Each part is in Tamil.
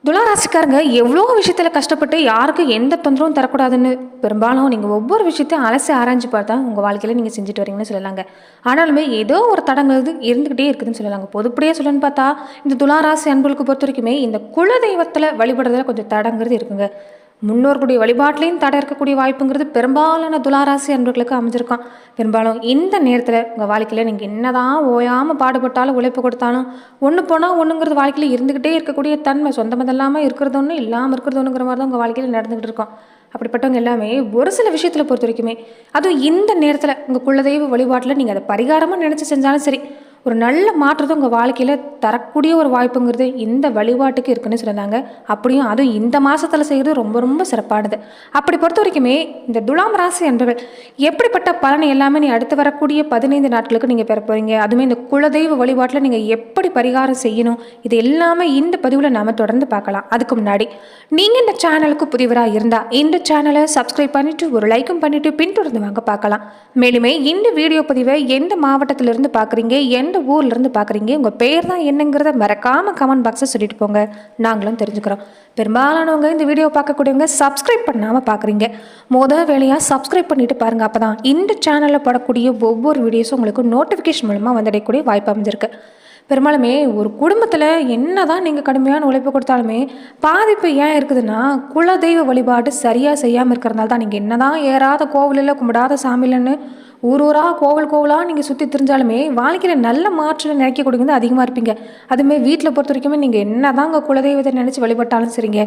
துளாராசிக்காரங்க எவ்வளோ விஷயத்தில் கஷ்டப்பட்டு யாருக்கும் எந்த தொந்தரவும் தரக்கூடாதுன்னு பெரும்பாலும் நீங்கள் ஒவ்வொரு விஷயத்தையும் அலசி ஆராய்ஞ்சு பார்த்தா உங்கள் வாழ்க்கையில் நீங்கள் செஞ்சுட்டு வரீங்கன்னு சொல்லலாங்க. ஆனாலுமே ஏதோ ஒரு தடங்கள் இருந்துக்கிட்டே இருக்குதுன்னு சொல்லலாங்க. பொதுப்படியாக சொல்லணும்னு பார்த்தா இந்த துளாராசி அன்புகளுக்கு பொறுத்த வரைக்குமே இந்த குல தெய்வத்தில் வழிபடுறதுல கொஞ்சம் தடங்கிறது இருக்குங்க. முன்னோர்களுடைய வழிபாட்டிலையும் தடை இருக்கக்கூடிய வாய்ப்புங்கிறது பெரும்பாலான துளாராசி அன்பர்களுக்கு அமைஞ்சிருக்கான். பெரும்பாலும் இந்த நேரத்தில் உங்கள் வாழ்க்கையில் நீங்கள் என்னதான் ஓயாமல் பாடுபட்டாலும் உழைப்பு கொடுத்தாலும் ஒன்று போனால் ஒன்றுங்கிறது வாழ்க்கையில் இருந்துக்கிட்டே இருக்கக்கூடிய தன்மை சொந்தம் இல்லாமல் இருக்கிறது ஒன்று இல்லாமல் இருக்கிறது ஒன்றுங்கிற மாதிரி தான் உங்கள் வாழ்க்கையில் நடந்துகிட்டு இருக்கோம். அப்படிப்பட்டவங்க எல்லாமே ஒரு சில விஷயத்தில் பொறுத்த வரைக்குமே அதுவும் இந்த நேரத்தில் உங்கள் குலதெய்வ வழிபாட்டில் நீங்கள் அதை பரிகாரமாக நினச்சி செஞ்சாலும் சரி ஒரு நல்ல மாற்றத்தை உங்கள் வாழ்க்கையில் தரக்கூடிய ஒரு வாய்ப்புங்கிறது இந்த வழிபாட்டுக்கு இருக்குன்னு சொல்லியிருந்தாங்க. அப்படியும் அதுவும் இந்த மாதத்தில் செய்கிறது ரொம்ப ரொம்ப சிறப்பானது. அப்படி பொறுத்த வரைக்குமே இந்த துலாம் ராசி என்பவர்கள் எப்படிப்பட்ட பலனை எல்லாமே நீ அடுத்து வரக்கூடிய 15 நாட்களுக்கு நீங்கள் பெற போகிறீங்க, அதுவுமே இந்த குலதெய்வ வழிபாட்டில் நீங்கள் எப்படி பரிகாரம் செய்யணும், இது எல்லாமே இந்த பதிவில் நாம் தொடர்ந்து பார்க்கலாம். அதுக்கு முன்னாடி நீங்கள் இந்த சேனலுக்கு புதிவராக இருந்தால் இந்த சேனலை சப்ஸ்கிரைப் பண்ணிவிட்டு ஒரு லைக்கும் பண்ணிவிட்டு பின்தொடர்ந்து வாங்க பார்க்கலாம். மேலுமே இந்த வீடியோ பதிவை எந்த மாவட்டத்திலிருந்து பார்க்குறீங்க, எந்த ஊர்லேருந்து பார்க்குறீங்க, உங்கள் பேர் தான் என்னங்கிறத மறக்காமல் கமெண்ட் பாக்ஸை சொல்லிட்டு போங்க, நாங்களும் தெரிஞ்சுக்கிறோம். பெரும்பாலானவங்க இந்த வீடியோ பார்க்கக்கூடியவங்க சப்ஸ்கிரைப் பண்ணாமல் பார்க்குறீங்க. வேலையாக சப்ஸ்கிரைப் பண்ணிட்டு பாருங்கள். அப்போ தான் இந்த சேனலில் படக்கூடிய ஒவ்வொரு வீடியோஸும் உங்களுக்கு நோட்டிஃபிகேஷன் மூலமாக வந்துடக்கூடிய வாய்ப்பு அமைஞ்சிருக்கு. பெரும்பாலுமே ஒரு குடும்பத்தில் என்ன தான் நீங்கள் கடுமையான உழைப்பு கொடுத்தாலுமே பாதிப்பு ஏன் இருக்குதுன்னா குலதெய்வ வழிபாடு சரியாக செய்யாமல் இருக்கிறதுனால தான். நீங்கள் என்ன தான் ஏறாத கோவிலில் கும்பிடாத சாமியிலன்னு ஊராக கோவிலாக நீங்கள் சுற்றி தெரிஞ்சாலுமே வாழ்க்கையில் நல்ல மாற்றம் நினைக்கக்கூடியது அதிகமாக இருப்பீங்க. அதுவுமே வீட்டில் பொறுத்த வரைக்குமே நீங்கள் என்ன தான் உங்கள் குலதெய்வத்தை நினச்சி வழிபட்டாலும் சரிங்க,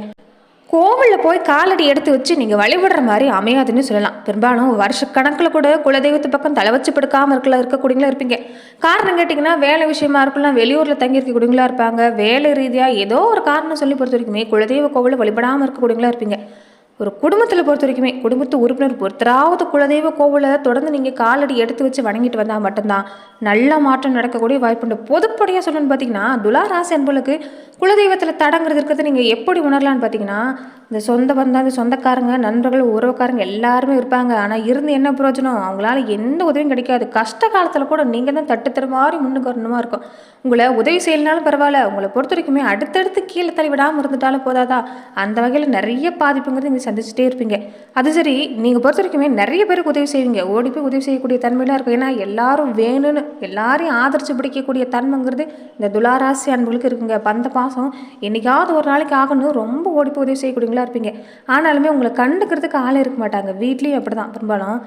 கோவிலில் போய் காலடி எடுத்து வச்சு நீங்கள் வழிபடுற மாதிரி அமையாதுன்னு சொல்லலாம். பெரும்பாலும் வருஷக்கணக்கில் கூட குலதெய்வத்து பக்கம் தலை வச்சு படுக்காமல் இருக்கக்கூடியங்களா இருப்பீங்க. காரணம் கேட்டிங்கன்னா வேலை விஷயமா இருக்கலாம், வெளியூரில் தங்கி இருக்கக்கூடியங்களா இருப்பாங்க, வேலை ரீதியாக ஏதோ ஒரு காரணம் சொல்லி பொறுத்த வரைக்குமே குலதெய்வ கோவிலை வழிபடாமல் இருக்கக்கூடியங்களா இருப்பீங்க. ஒரு குடும்பத்தில் பொறுத்த வரைக்குமே குடும்பத்து உறுப்பினர் ஒருத்தராவது குலதெய்வ கோவிலை தொடர்ந்து நீங்கள் காலடி எடுத்து வச்சு வணங்கிட்டு வந்தால் மட்டும்தான் நல்ல மாற்றம் நடக்கக்கூடிய வாய்ப்புண்டு. பொதுப்படியாக சொல்லணும்னு பார்த்தீங்கன்னா துளாராசி அன்பர்களுக்கு குலதெய்வத்தில் தடங்கிறது இருக்கிறது நீங்கள் எப்படி உணரலான்னு பார்த்தீங்கன்னா இந்த சொந்த பந்தம், அந்த சொந்தக்காரங்க, நண்பர்கள், உறவுக்காரங்க எல்லாருமே இருப்பாங்க. ஆனால் இருந்து என்ன பிரயோஜனம், அவங்களால எந்த உதவியும் கிடைக்காது. கஷ்ட காலத்தில் கூட நீங்கள் தான் தட்டுத்தர மாதிரி முன்னுக்கு வரணுமா இருக்கும். உங்களை உதவி செய்யலனாலும் பரவாயில்ல, உங்களை பொறுத்த வரைக்குமே அடுத்தடுத்து கீழே தள்ளி விடாமல் இருந்துட்டாலும் போதாதா, அந்த வகையில் நிறைய பாதிப்புங்கிறது நீங்கள் சந்திச்சுட்டே இருப்பீங்க. அது சரி, நீங்கள் பொறுத்த வரைக்குமே நிறைய பேருக்கு உதவி செய்வீங்க, ஓடி போய் உதவி செய்யக்கூடிய தன்மையெல்லாம் இருக்கும். ஏன்னா எல்லாரும் வேணும்னு எல்லாரையும் ஆதரிச்சு பிடிக்கக்கூடிய தன்மைங்கிறது இந்த துளாராசி அன்புகளுக்கு இருக்குங்க. பந்த பாசம் என்னைக்காவது ஒரு நாளைக்கு ஆகணும் ரொம்ப ஓடி போய் உதவி செய்யக்கூடியவங்களா இருப்பீங்க. ஆனாலுமே உங்களை கண்டுக்கிறதுக்கு ஆளே இருக்க மாட்டாங்க. வீட்லேயும் அப்படி தான். பெரும்பாலும்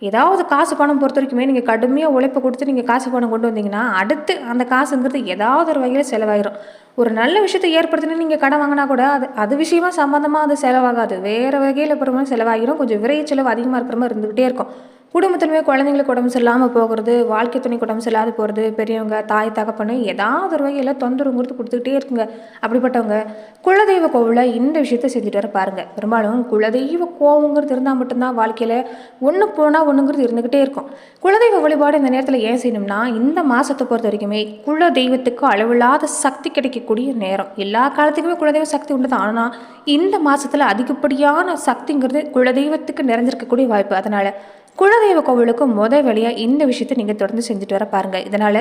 ஏதாவது காசு பணம் பொறுத்த வரைக்குமே நீங்கள் கடுமையாக உழைப்பு கொடுத்து நீங்கள் காசு பணம் கொண்டு வந்தீங்கன்னா அடுத்து அந்த காசுங்கிறது ஏதாவது ஒரு வகையில் செலவாயிரும். ஒரு நல்ல விஷயத்தை ஏற்படுத்தினு நீங்கள் கடன் வாங்கினா கூட அது விஷயமா சம்மந்தமாக அது செலவாகாது, வேறு வகையில் அப்புறமா செலவாகிரும். கொஞ்சம் விரை செலவு அதிகமாக இருக்கிற மாதிரி இருந்துகிட்டே இருக்கும். குடும்பத்திலுமே குழந்தைங்களுக்கு உடம்பு சரியில்லாமல் போகிறது, வாழ்க்கை துணைக்கு உடம்பு சரியில்லாத போகிறது, பெரியவங்க தாய் தகப்பன்னு ஏதாவது ஒரு வகையில் தொந்தரவுங்கிறது கொடுத்துக்கிட்டே இருக்குங்க. அப்படிப்பட்டவங்க குலதெய்வ கோவிலில் இந்த விஷயத்தை செஞ்சுட்டு வர பாருங்கள். பெரும்பாலும் குலதெய்வ கோவங்கிறது இருந்தால் மட்டும்தான் வாழ்க்கையில் ஒன்று போனால் ஒன்றுங்கிறது இருந்துக்கிட்டே இருக்கும். குலதெய்வ வழிபாடு இந்த நேரத்தில் ஏன் செய்யணும்னா இந்த மாதத்தை பொறுத்த வரைக்குமே குல தெய்வத்துக்கு அளவில்லாத சக்தி கிடைக்கக்கூடிய நேரம். எல்லா காலத்துக்குமே குலதெய்வ சக்தி உண்டு தான், ஆனால் இந்த மாதத்தில் அதிகப்படியான சக்திங்கிறது குலதெய்வத்துக்கு நிறைஞ்சிருக்கக்கூடிய வாய்ப்பு. அதனால் குலதெய்வ கோவிலுக்கு வேலையாக இந்த விஷயத்தை நீங்கள் தொடர்ந்து செஞ்சுட்டு வர பாருங்கள். இதனால்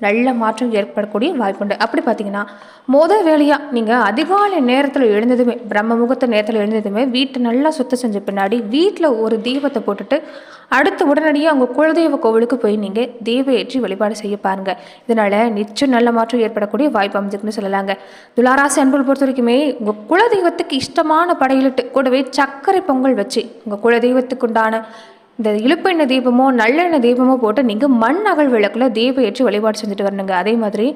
நல்ல மாற்றம் ஏற்படக்கூடிய வாய்ப்புண்டு. அப்படி பார்த்தீங்கன்னா வேலையாக நீங்கள் அதிகாலை நேரத்தில் எழுந்ததுமே, பிரம்ம முகூர்த்த நேரத்தில் எழுந்ததுமே வீட்டை நல்லா சுத்தம் செஞ்ச பின்னாடி வீட்டில் ஒரு தீபத்தை போட்டுட்டு அடுத்து உடனடியாக உங்கள் குலதெய்வ கோவிலுக்கு போய் நீங்கள் தீப ஏற்றி வழிபாடு செய்ய பாருங்கள். இதனால் நிச்சயம் நல்ல மாற்றம் ஏற்படக்கூடிய வாய்ப்பு அமைஞ்சிருக்குன்னு சொல்லலாங்க. துளாராசி அன்புகள் பொறுத்த வரைக்குமே உங்கள் குலதெய்வத்துக்கு இஷ்டமான படையிலிட்டு கூடவே சர்க்கரை பொங்கல் வச்சு உங்கள் குலதெய்வத்துக்கு உண்டான இந்த இழுப்பெண்ணெய் தீபமோ நல்லெண்ணெய் தீபமோ போட்டு நீங்கள் மண் அகல் விளக்கில் தீபம் ஏற்றி வழிபாடு செஞ்சுட்டு வரணுங்க. அதே மாதிரி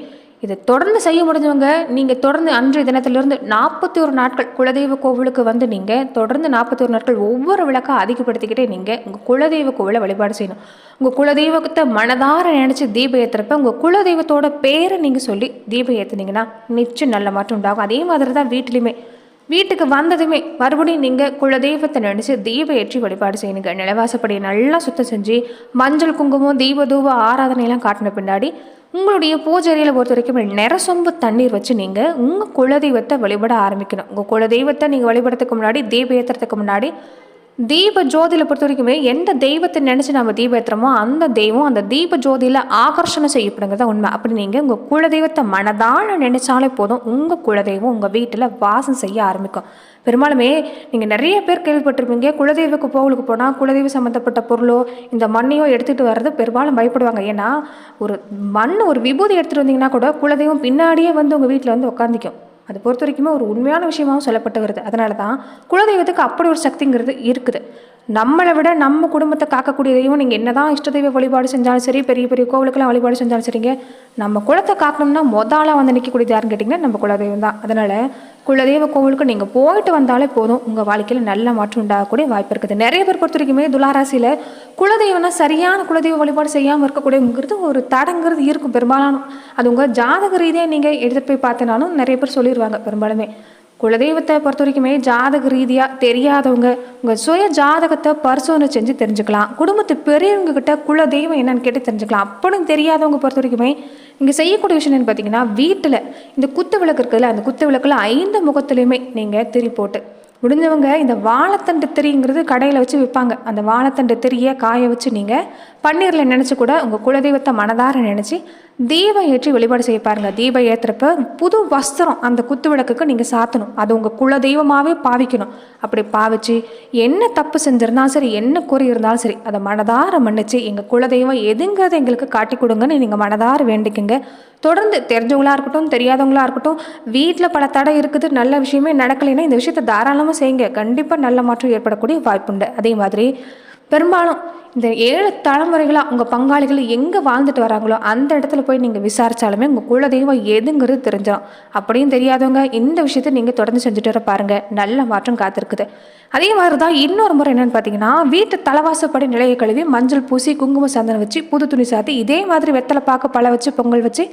இதை தொடர்ந்து செய்ய முடிஞ்சவங்க நீங்கள் தொடர்ந்து அன்றைய தினத்திலிருந்து 41 நாட்கள் குலதெய்வ கோவிலுக்கு வந்து நீங்கள் தொடர்ந்து 41 நாட்கள் ஒவ்வொரு விளக்காக அதிகப்படுத்திக்கிட்டே நீங்கள் உங்கள் குலதெய்வ கோவிலை வழிபாடு செய்யணும். உங்கள் குலதெய்வத்தை மனதார நினச்சி தீபம் ஏற்றுறப்ப உங்கள் குலதெய்வத்தோட பேரை நீங்கள் சொல்லி தீபம் ஏற்றுனீங்கன்னா நிச்சயம் நல்ல மாற்றம் உண்டாகும். அதே மாதிரி தான் வீட்டிலையுமே வீட்டுக்கு வந்ததுமே மறுபடியும் நீங்கள் குலதெய்வத்தை நினச்சி தீபம் ஏற்றி வழிபாடு செய்யணுங்க. நிலவாசப்படியை நல்லா சுத்தம் செஞ்சு மஞ்சள் குங்குமம் தீப தூப ஆராதனையெல்லாம் காட்டின பின்னாடி உங்களுடைய பூஜையில் பொறுத்த வரைக்கும் நிறசொம்பு தண்ணீர் வச்சு நீங்கள் உங்கள் குலதெய்வத்தை வழிபட ஆரம்பிக்கணும். உங்கள் குலதெய்வத்தை நீங்கள் வழிபடுறதுக்கு முன்னாடி தீபம் ஏற்றுறதுக்கு முன்னாடி தீப ஜோதியில் பொறுத்த வரைக்குமே எந்த தெய்வத்தை நினச்சி நம்ம தீபம் ஏற்றுறோமோ அந்த தெய்வம் அந்த தீப ஜோதியில் ஆகர்ஷணம் செய்யப்படுங்கிறத உண்மை. அப்படி நீங்கள் உங்கள் குலதெய்வத்தை மனதால் நினைச்சாலே போதும், உங்கள் குலதெய்வம் உங்கள் வீட்டில் வாசம் செய்ய ஆரம்பிக்கும். பெரும்பாலுமே நீங்கள் நிறைய பேர் கேள்விப்பட்டிருப்பீங்க, குலதெய்வ கோவிலுக்கு போனால் குலதெய்வ சம்மந்தப்பட்ட பொருளோ இந்த மண்ணையோ எடுத்துகிட்டு வர்றது பெரும்பாலும் பயப்படுவாங்க. ஏன்னா ஒரு ஒரு விபூதி எடுத்துகிட்டு வந்தீங்கன்னா கூட குலதெய்வம் பின்னாடியே வந்து உங்கள் வீட்டில் வந்து உட்காந்துக்கும். அது பொறுத்த வரைக்குமே ஒரு உண்மையான விஷயமாகவும் சொல்லப்பட்டு வருது. அதனால தான் குலதெய்வத்துக்கு அப்படி ஒரு சக்திங்கிறது இருக்குது. நம்மளை விட நம்ம குடும்பத்தை காக்கக்கூடிய தெய்வம், நீங்கள் என்ன தான் இஷ்ட தெய்வ வழிபாடு செஞ்சாலும் சரி, பெரிய பெரிய கோவிலுக்கெல்லாம் வழிபாடு செஞ்சாலும் சரிங்க, நம்ம குலத்தை காக்கணும்னா முதலாக வந்து நிற்கக்கூடியது யாருன்னு கேட்டிங்கன்னா நம்ம குலதெய்வம் தான். அதனால் குலதெய்வ கோவிலுக்கு நீங்கள் போயிட்டு வந்தாலே போதும், உங்கள் வாழ்க்கையில் நல்ல மாற்றம் உண்டாகக்கூடிய வாய்ப்பு இருக்குது. நிறைய பேர் பொறுத்த வரைக்குமே துளாராசியில் குலதெய்வம்னா சரியான குலதெய்வ வழிபாடு செய்யாமல் இருக்கக்கூடியங்கிறது ஒரு தடங்கிறது இருக்கும் பெரும்பாலும். அது உங்கள் ஜாதக ரீதியாக நீங்கள் எடுத்துகிட்டு போய் பார்த்தனாலும் நிறைய பேர் சொல்லிடுவாங்க. பெரும்பாலுமே குலதெய்வத்தை பொறுத்த வரைக்குமே ஜாதக ரீதியாக தெரியாதவங்க உங்கள் சுய ஜாதகத்தை பரிசோதனை செஞ்சு தெரிஞ்சுக்கலாம். குடும்பத்து பெரியவங்க கிட்ட குலதெய்வம் என்னன்னு கேட்டு தெரிஞ்சுக்கலாம். அப்படின்னு தெரியாதவங்க பொறுத்த வரைக்குமே நீங்கள் செய்யக்கூடிய விஷயம் என்னன்னு பார்த்தீங்கன்னா, வீட்டில் இந்த குத்து விளக்கு இருக்குதுல்ல, அந்த குத்து விளக்கில் 5 முகத்துலையுமே நீங்கள் திரி போட்டு, முடிஞ்சவங்க இந்த வாழைத்தண்டு திரிங்கிறது கடையில் வச்சு விற்பாங்க, அந்த வாழைத்தண்டு திரியை காய வச்சு நீங்கள் பன்னீரில் நினச்சி கூட உங்கள் குலதெய்வத்தை மனதார நினச்சி தீபம் ஏற்றி வழிபாடு செய்ய பாருங்கள். தீபம் ஏற்றுறப்ப புது வஸ்திரம் அந்த குத்து விளக்குக்கு நீங்கள் சாத்தணும். அது உங்கள் குலதெய்வமாகவே பாவிக்கணும். அப்படி பாவிச்சு என்ன தப்பு செஞ்சிருந்தாலும் சரி, என்ன குறை இருந்தாலும் சரி, அதை மனதார மன்னிச்சு எங்கள் குலதெய்வம் எதுங்கிறத எங்களுக்கு காட்டி கொடுங்கன்னு நீங்கள் மனதார வேண்டிக்குங்க. தொடர்ந்து தெரிஞ்சவங்களா இருக்கட்டும், தெரியாதவங்களா இருக்கட்டும், வீட்டில் பல தடை இருக்குது, நல்ல விஷயமே நடக்கலைன்னா இந்த விஷயத்தை தாராளமாக செய்யுங்க. கண்டிப்பாக நல்ல மாற்றம் ஏற்படக்கூடிய வாய்ப்புண்டு. அதே மாதிரி பெரும்பாலும் இந்த 7 தலைமுறைகளாக உங்கள் பங்காளிகள் எங்கே வாழ்ந்துட்டு வராங்களோ அந்த இடத்துல போய் நீங்கள் விசாரித்தாலுமே உங்கள் குலதெய்வம் எதுங்கிறது தெரிஞ்சிடும். அப்படியும் தெரியாதவங்க இந்த விஷயத்தை நீங்கள் தொடர்ந்து செஞ்சுட்டு வர பாருங்கள், நல்ல மாற்றம் காத்திருக்குது. அதே மாதிரி தான் இன்னொரு முறை என்னென்னு பார்த்தீங்கன்னா, வீட்டு தலைவாசப்படி நிலையை கழுவி மஞ்சள் பூசி குங்கும சந்தனம் வச்சு புது துணி சாத்தி இதே மாதிரி வெத்தலை பாக்க பழ வச்சு பொங்கல் வச்சு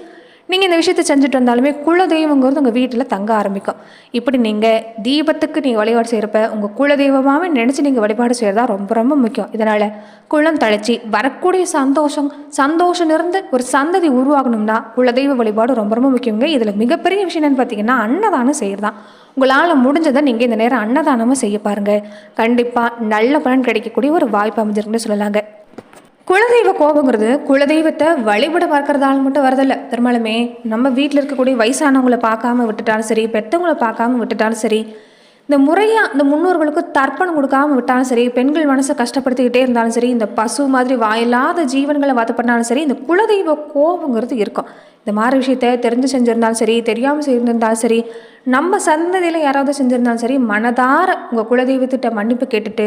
நீங்கள் இந்த விஷயத்தை செஞ்சுட்டு வந்தாலுமே குலதெய்வங்கிறது உங்கள் வீட்டில் தங்க ஆரம்பிக்கும். இப்படி நீங்கள் தீபத்துக்கு நீங்கள் வழிபாடு செய்கிறப்ப உங்கள் குலதெய்வமாகவே நினச்சி நீங்கள் வழிபாடு செய்கிறதா ரொம்ப ரொம்ப முக்கியம். இதனால் குலம் தழைச்சி வரக்கூடிய சந்தோஷம் இருந்து ஒரு சந்ததி உருவாகணும்னா குலதெய்வ வழிபாடு ரொம்ப ரொம்ப முக்கியங்க. இதில் மிகப்பெரிய விஷயம் என்னென்னு பார்த்தீங்கன்னா, அன்னதானம் செய்கிறதான். உங்களால் முடிஞ்சதை நீங்கள் இந்த நேரம் அன்னதானமாக செய்ய பாருங்கள். கண்டிப்பாக நல்ல பலன் கிடைக்கக்கூடிய ஒரு வாய்ப்பு அமைஞ்சிருக்குன்னு சொல்லலாங்க. குலதெய்வ கோபங்கிறது குலதெய்வத்தை வழிபட பார்க்கறதால மட்டும் வரதில்லை. பெரும்பாலுமே நம்ம வீட்டில் இருக்கக்கூடிய வயசானவங்களை பார்க்காம விட்டுட்டாலும் சரி, பெற்றவங்களை பார்க்காம விட்டுட்டாலும் சரி, இந்த முறையாக இந்த முன்னோர்களுக்கு தர்ப்பணம் கொடுக்காம விட்டாலும் சரி, பெண்கள் மனசை கஷ்டப்படுத்திக்கிட்டே இருந்தாலும் சரி, இந்த பசு மாதிரி வாயில்லாத ஜீவன்களை வதப்பட்டாலும் சரி, இந்த குலதெய்வ கோபங்கிறது இருக்கும். இந்த மாதிரி விஷயத்தை தெரிஞ்சு செஞ்சுருந்தாலும் சரி, தெரியாமல் செய்திருந்தாலும் சரி, நம்ம சந்ததியில் யாராவது செஞ்சுருந்தாலும் சரி, மனதார உங்கள் குலதெய்வத்திட்ட மன்னிப்பு கேட்டுட்டு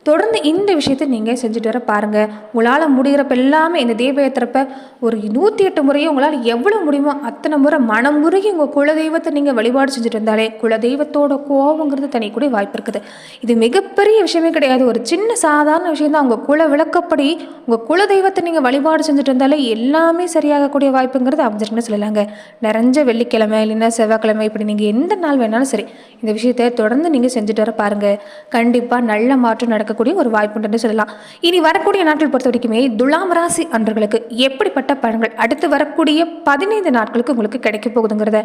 தொடர்ந்து இந்த விஷயத்தை நீங்கள் செஞ்சுட்டு வர பாருங்கள். உங்களால் முடிகிறப்ப எல்லாமே இந்த தீபம் ஏற்றுறப்ப ஒரு 108 முறையும் உங்களால் எவ்வளோ முடியுமோ அத்தனை முறை மனமுருகி உங்கள் குலதெய்வத்தை நீங்கள் வழிபாடு செஞ்சுட்டு இருந்தாலே குலதெய்வத்தோட கோபங்கிறது தனிக்கூடிய வாய்ப்பு இருக்குது. இது மிகப்பெரிய விஷயமே கிடையாது, ஒரு சின்ன சாதாரண விஷயம் தான். உங்கள் குல விளக்கப்படி உங்கள் குலதெய்வத்தை நீங்கள் வழிபாடு செஞ்சுட்டு இருந்தாலே எல்லாமே சரியாகக்கூடிய வாய்ப்புங்கிறது அமைஞ்சிருக்குன்னு சொல்லலாங்க. நிறைஞ்ச வெள்ளிக்கிழமை இல்லைன்னா செவ்வாய்க்கிழமை இப்படி நீங்கள் எந்த நாள் வேணாலும் சரி இந்த விஷயத்தை தொடர்ந்து நீங்கள் செஞ்சுட்டு வர பாருங்கள். கண்டிப்பாக நல்ல மாற்றம் நடக்கக்கூடிய ஒரு வாய்ப்புன்னு சொல்லலாம். இனி வரக்கூடிய நாட்கள் பொறுத்த வரைக்குமே துலாம் ராசி அன்பர்களுக்கு எப்படிப்பட்ட பலன்கள் அடுத்து வரக்கூடிய 15 நாட்களுக்கு உங்களுக்கு கிடைக்க போகுதுங்கிறத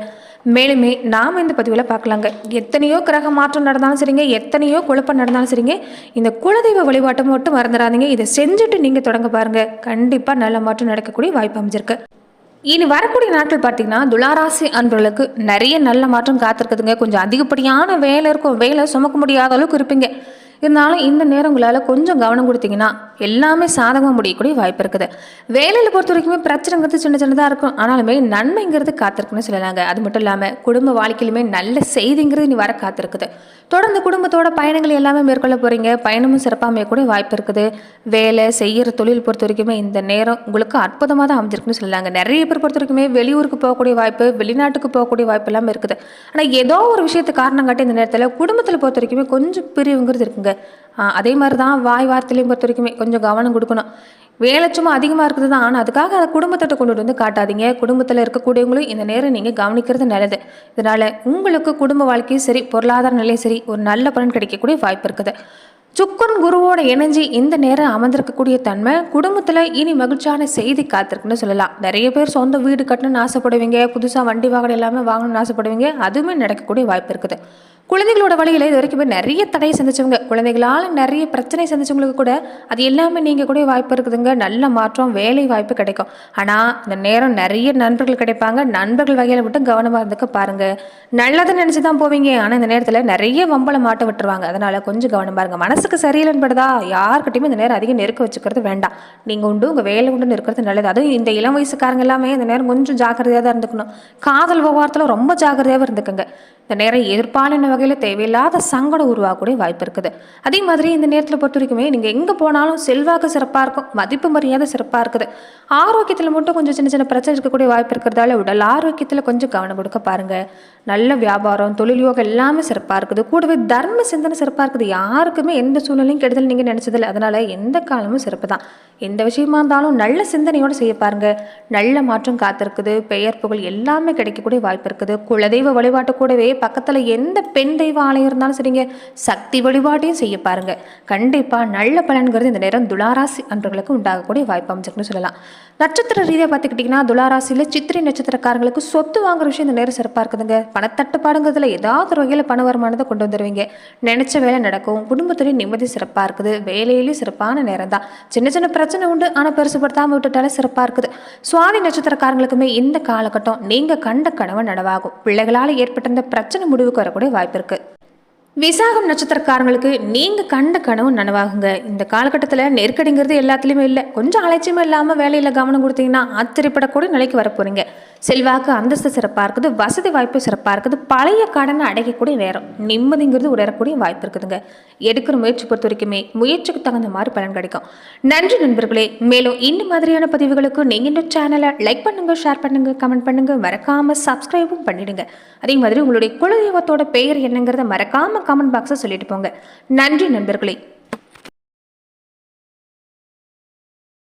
மேலுமே நாம் இந்த பதிவில் பார்க்கலாங்க. எத்தனையோ கிரக மாற்றம் நடந்தாலும் சரிங்க, எத்தனையோ குழப்பம் நடந்தாலும் சரிங்க, இந்த குலதெய்வ வழிபாட்டை மட்டும் மறந்துடாதீங்க. இதை செஞ்சுட்டு நீங்கள் தொடங்க பாருங்கள். கண்டிப்பாக நல்ல மாற்றம் நடக்கக்கூடிய வாய்ப்பு அமைஞ்சிருக்கு. இனி வரக்கூடிய நாட்கள் பார்த்தீங்கன்னா துளாராசி அன்பர்களுக்கு நிறைய நல்ல மாற்றம் காத்திருக்குதுங்க. கொஞ்சம் அதிகப்படியான வேலை இருக்கும், வேலை சுமக்க முடியாத அளவுக்கு இருப்பீங்க. இருந்தாலும் இந்த நேரம் உங்களால் கொஞ்சம் கவனம் கொடுத்தீங்கன்னா எல்லாமே சாதகமாக முடியக்கூடிய வாய்ப்பு இருக்குது. வேலையில் பொறுத்த வரைக்குமே பிரச்சனைங்கிறது சின்ன சின்னதாக இருக்கும், ஆனாலுமே நன்மைங்கிறது காத்திருக்குன்னு சொல்லலாங்க. அது மட்டும் இல்லாமல் குடும்ப வாழ்க்கையிலுமே நல்ல செய்திங்கிறது இனி வர காத்திருக்குது. தொடர்ந்து குடும்பத்தோட பயணங்கள் எல்லாமே மேற்கொள்ள போகிறீங்க. பயணமும் சிறப்பாக அமையக்கூடிய வாய்ப்பு இருக்குது. வேலை செய்கிற தொழில் பொறுத்த வரைக்குமே இந்த நேரம் உங்களுக்கு அற்புதமாக தான் அமைஞ்சிருக்குன்னு சொல்லலாங்க. நிறைய பேர் பொறுத்த வரைக்குமே வெளியூருக்கு போகக்கூடிய வாய்ப்பு, வெளிநாட்டுக்கு போகக்கூடிய வாய்ப்பு எல்லாமே இருக்குது. ஆனால் ஏதோ ஒரு விஷயத்துக்கு காரணம் காட்டி இந்த நேரத்தில் குடும்பத்தில் பொறுத்த வரைக்குமே கொஞ்சம் பிரிவுங்கிறது இருக்குங்க. அதே மாதிரி தான் வாய் வார்த்தையிலையும் பொறுத்த வரைக்குமே கொஞ்சம் கவனம் கொடுக்கணும். வேலை சும்மா அதிகமாக இருக்குது தான், ஆனால் அதுக்காக அதை குடும்பத்தை கொண்டு வந்து காட்டாதீங்க. குடும்பத்தில் இருக்கக்கூடியவங்களும் இந்த நேரம் நீங்கள் கவனிக்கிறது நல்லது. இதனால் உங்களுக்கு குடும்ப வாழ்க்கையும் சரி, பொருளாதார நிலையும் சரி, ஒரு நல்ல பலன் கிடைக்கக்கூடிய வாய்ப்பு இருக்குது. சுக்கரன் குருவோட இணைஞ்சி இந்த நேரம் அமர்ந்திருக்கக்கூடிய தன்மை குடும்பத்தில் இனி மகிழ்ச்சியான செய்தி காத்திருக்குன்னு சொல்லலாம். நிறைய பேர் சொந்த வீடு கட்டணும்னு ஆசைப்படுவீங்க, புதுசாக வண்டி வாகனம் எல்லாமே வாங்கணும்னு ஆசைப்படுவீங்க. அதுவுமே நடக்கக்கூடிய வாய்ப்பு இருக்குது. குழந்தைகளோட வழியில் இது வரைக்குமே நிறைய தடையை சந்திச்சவங்க, குழந்தைகளால் நிறைய பிரச்சனை சந்திச்சவங்களுக்கு கூட அது எல்லாமே நீங்கள் கூட வாய்ப்பு இருக்குதுங்க. நல்ல மாற்றம், வேலை வாய்ப்பு கிடைக்கும். ஆனால் இந்த நேரம் நிறைய நண்பர்கள் கிடைப்பாங்க. நண்பர்கள் வகையில் மட்டும் கவனமாக இருந்துக்க பாருங்கள். நல்லதுன்னு நினச்சி தான் போவீங்க, ஆனால் இந்த நேரத்தில் நிறைய வம்பளை மாட்ட விட்டுருவாங்க. அதனால் கொஞ்சம் கவனம் பாருங்கள். மனசுக்கு சரியில்லைன்னு படுதா யார்கிட்டையுமே இந்த நேரம் அதிகம் நெருக்க வச்சுக்கிறது வேண்டாம். நீங்கள் உண்டு உங்கள் வேலை உண்டுன்னு இருக்கிறது நல்லது. அதுவும் இந்த இளம் வயசுக்காரங்க எல்லாமே இந்த நேரம் கொஞ்சம் ஜாக்கிரதையாக தான் இருந்துக்கணும். காதல் விவகாரத்தில் ரொம்ப ஜாக்கிரதையாக இருந்துக்குங்க. இந்த நேரம் எதிர்பாலின வகையில் தேவையில்லாத சங்கடம் உருவாகக்கூடிய வாய்ப்பு இருக்குது. அதே மாதிரி இந்த நேரத்தில் பொறுத்த வரைக்குமே நீங்கள் எங்கே போனாலும் செல்வாக்கு சிறப்பாக இருக்கும், மதிப்பு மரியாதை சிறப்பாக இருக்குது. ஆரோக்கியத்தில் மட்டும் கொஞ்சம் சின்ன சின்ன பிரச்சனை இருக்கக்கூடிய வாய்ப்பு இருக்கிறதால உடல் ஆரோக்கியத்தில் கொஞ்சம் கவனம் கொடுக்க பாருங்கள். நல்ல வியாபாரம், தொழில் யோகம் எல்லாமே சிறப்பாக இருக்குது. கூடவே தர்ம சிந்தனை சிறப்பாக இருக்குது. யாருக்குமே எந்த சூழ்நிலையும் கெடுதல் நீங்கள் நினச்சதில்லை. அதனால் எந்த காலமும் சிறப்பு தான். எந்த விஷயமா இருந்தாலும் நல்ல சிந்தனையோடு செய்ய பாருங்க. நல்ல மாற்றம் காத்திருக்குது. பெயர் புகழ் எல்லாமே கிடைக்கக்கூடிய வாய்ப்பு இருக்குது. குலதெய்வ வழிபாட்டு கூடவே பக்கத்தில் எந்த பெண் தெய்வ ஆலயம் இருந்தாலும் சரிங்க, சக்தி வழிபாட்டையும் செய்ய பாருங்க. கண்டிப்பாக நல்ல பலன்கிறது இந்த நேரம் துளாராசி அன்பர்களுக்கு உண்டாகக்கூடிய வாய்ப்பு அமைச்சிருக்குன்னு சொல்லலாம். நட்சத்திர ரீதியாக பார்த்துக்கிட்டிங்கன்னா துளாராசியில் சித்திரை நட்சத்திரக்காரங்களுக்கு சொத்து வாங்குற விஷயம் இந்த நேரம் சிறப்பாக இருக்குதுங்க. பணத்தட்டுப்பாடுங்கிறதுல ஏதாவது ஒரு வகையில் பண வருமானத்தை கொண்டு வந்துடுவீங்க. நினைச்ச வேலை நடக்கும். குடும்பத்துலேயும் நிம்மதி சிறப்பாக இருக்குது. வேலையிலேயும் சிறப்பான நேரம் தான். சின்ன சின்ன பிரச்சனை உண்டு, ஆனால் பெருசுப்படுத்தாமல் விட்டுட்டாலே சிறப்பாக இருக்குது. சுவாதி நட்சத்திரக்காரங்களுக்குமே இந்த காலகட்டம் நீங்கள் கண்ட கனவு நனவாகும். பிள்ளைகளால் ஏற்பட்டிருந்த பிரச்சனை முடிவுக்கு வரக்கூடிய வாய்ப்பு இருக்குது. விசாகம் நட்சத்திரக்காரங்களுக்கு நீங்கள் கண்ட கனவு நனவாகுங்க. இந்த காலகட்டத்தில் நெருக்கடிங்கிறது எல்லாத்துலேயுமே இல்லை. கொஞ்சம் அலட்சியமாக இல்லாமல் வேலையில் கவனம் கொடுத்தீங்கன்னா ஆச்சரியப்படக்கூடிய நிலைக்கு வரப்போறீங்க. செல்வாக்கு அந்தஸ்து சிறப்பாக இருக்குது. வசதி வாய்ப்பு சிறப்பாக இருக்குது. பழைய கடனை அடைக்கக்கூடிய நேரம், நிம்மதிங்கிறது உடறக்கூடிய வாய்ப்பு இருக்குதுங்க. எடுக்கிற முயற்சி பொறுத்த வரைக்குமே முயற்சிக்கு தகுந்த மாதிரி பலன் கிடைக்கும். நன்றி நண்பர்களே. மேலும் இந்த மாதிரியான பதிவுகளுக்கு நீங்கள் இந்த சேனலை லைக் பண்ணுங்கள், ஷேர் பண்ணுங்கள், கமெண்ட் பண்ணுங்கள், மறக்காமல் சப்ஸ்கிரைபும் பண்ணிடுங்க. அதே மாதிரி உங்களுடைய குலதெய்வத்தோட பெயர் என்னங்கிறத மறக்காமல் கமெண்ட் பாக்ஸை சொல்லிட்டு போங்க. நன்றி நண்பர்களே.